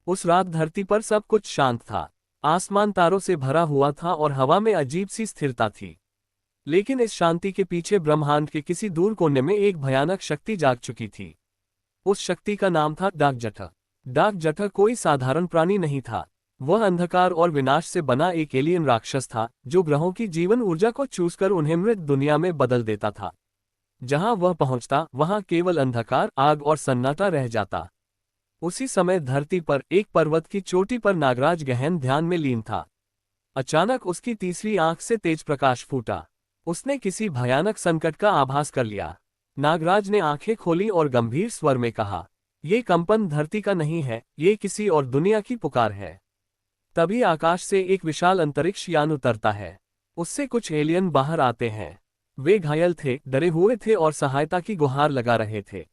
उस रात धरती पर सब कुछ शांत था। आसमान तारों से भरा हुआ था और हवा में अजीब सी स्थिरता थी। लेकिन इस शांति के पीछे ब्रह्मांड के किसी दूर कोने में एक भयानक शक्ति जाग चुकी थी। उस शक्ति का नाम था डाक जठर। डाक जठर कोई साधारण प्राणी नहीं था। वह अंधकार और विनाश से बना एक एलियन राक्षस था, जो ग्रहों की जीवन ऊर्जा को चूसकर उन्हें मृत दुनिया में बदल देता था। जहां वह पहुंचता, वहां केवल अंधकार, आग और सन्नाटा रह जाता। उसी समय धरती पर एक पर्वत की चोटी पर नागराज गहन ध्यान में लीन था। अचानक उसकी तीसरी आंख से तेज प्रकाश फूटा। उसने किसी भयानक संकट का आभास कर लिया। नागराज ने आंखें खोली और गंभीर स्वर में कहा, "ये कंपन धरती का नहीं है, ये किसी और दुनिया की पुकार है।" तभी आकाश से एक विशाल अंतरिक्ष यान उतरता है। उससे कुछ एलियन बाहर आते हैं। वे घायल थे, डरे हुए थे और सहायता की गुहार लगा रहे थे।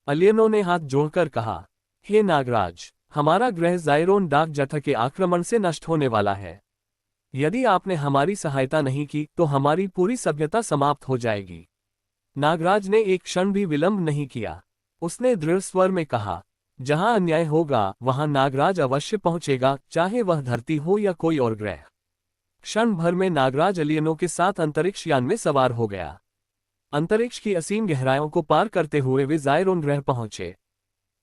एलियनों ने हाथ जोड़कर कहा, "हे नागराज, हमारा ग्रह ज़ाइरोन डाक जठर के आक्रमण से नष्ट होने वाला है। यदि आपने हमारी सहायता नहीं की तो हमारी पूरी सभ्यता समाप्त हो जाएगी।" नागराज ने एक क्षण भी विलंब नहीं किया। उसने दृढ़ स्वर में कहा, "जहां अन्याय होगा वहां नागराज अवश्य पहुंचेगा, चाहे वह धरती हो या कोई और ग्रह।" क्षण भर में नागराज एलियनों के साथ अंतरिक्ष यान में सवार हो गया। अंतरिक्ष की असीम गहराइयों को पार करते हुए वे ज़ाइरोन ग्रह पहुंचे।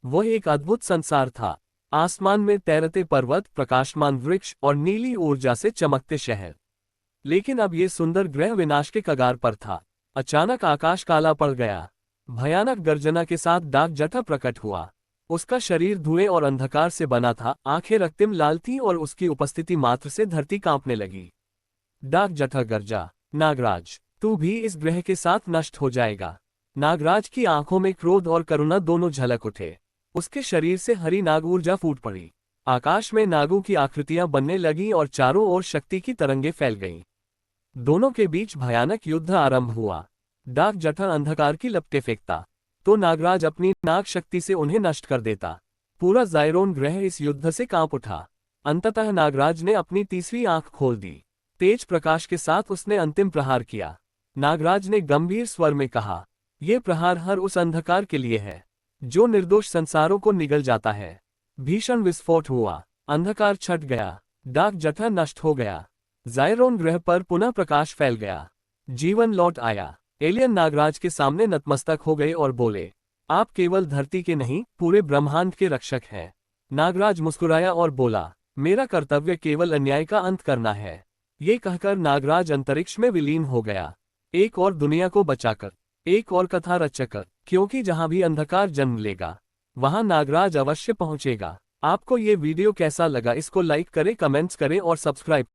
वह एक अद्भुत संसार था। आसमान में तैरते पर्वत, प्रकाशमान वृक्ष और नीली ऊर्जा से चमकते शहर। लेकिन अब ये सुंदर ग्रह विनाश के कगार पर था। अचानक आकाश काला पड़ गया। भयानक गर्जना के साथ डाक जठर प्रकट हुआ। उसका शरीर धुएं और अंधकार से बना था, आंखें रक्तिम लाल थीं और उसकी उपस्थिति मात्र से धरती कांपने लगी। डाक जठर गर्जा, "नागराज, तू भी इस ग्रह के साथ नष्ट हो जाएगा।" नागराज की आंखों में क्रोध और करुणा दोनों झलक उठे। उसके शरीर से हरी नाग ऊर्जा फूट पड़ी। आकाश में नागों की आकृतियां बनने लगीं और चारों ओर शक्ति की तरंगें फैल गईं। दोनों के बीच भयानक युद्ध आरंभ हुआ। डाक जठर अंधकार की लपटें फेंकता, तो नागराज अपनी नाग शक्ति से उन्हें नष्ट कर देता। पूरा ज़ाइरोन ग्रह इस युद्ध से कांप उठा। अंततः नागराज ने अपनी तीसरी आंख खोल दी। तेज प्रकाश के साथ उसने अंतिम प्रहार किया। नागराज ने गंभीर स्वर में कहा, "यह प्रहार हर उस अंधकार के लिए है जो निर्दोष संसारों को निगल जाता है।" भीषण विस्फोट हुआ। अंधकार छट गया। डाक जठर नष्ट हो गया। ज़ाइरोन ग्रह पर पुनः प्रकाश फैल गया। जीवन लौट आया। एलियन नागराज के सामने नतमस्तक हो गए और बोले, "आप केवल धरती के नहीं, पूरे ब्रह्मांड के रक्षक हैं।" नागराज मुस्कुराया और बोला, "मेरा कर्तव्य केवल अन्याय का अंत करना है।" ये कहकर नागराज अंतरिक्ष में विलीन हो गया। एक और दुनिया को बचाकर, एक और कथा रचकर, क्योंकि जहां भी अंधकार जन्म लेगा वहां नागराज अवश्य पहुंचेगा। आपको ये वीडियो कैसा लगा, इसको लाइक करें, कमेंट्स करें और सब्सक्राइब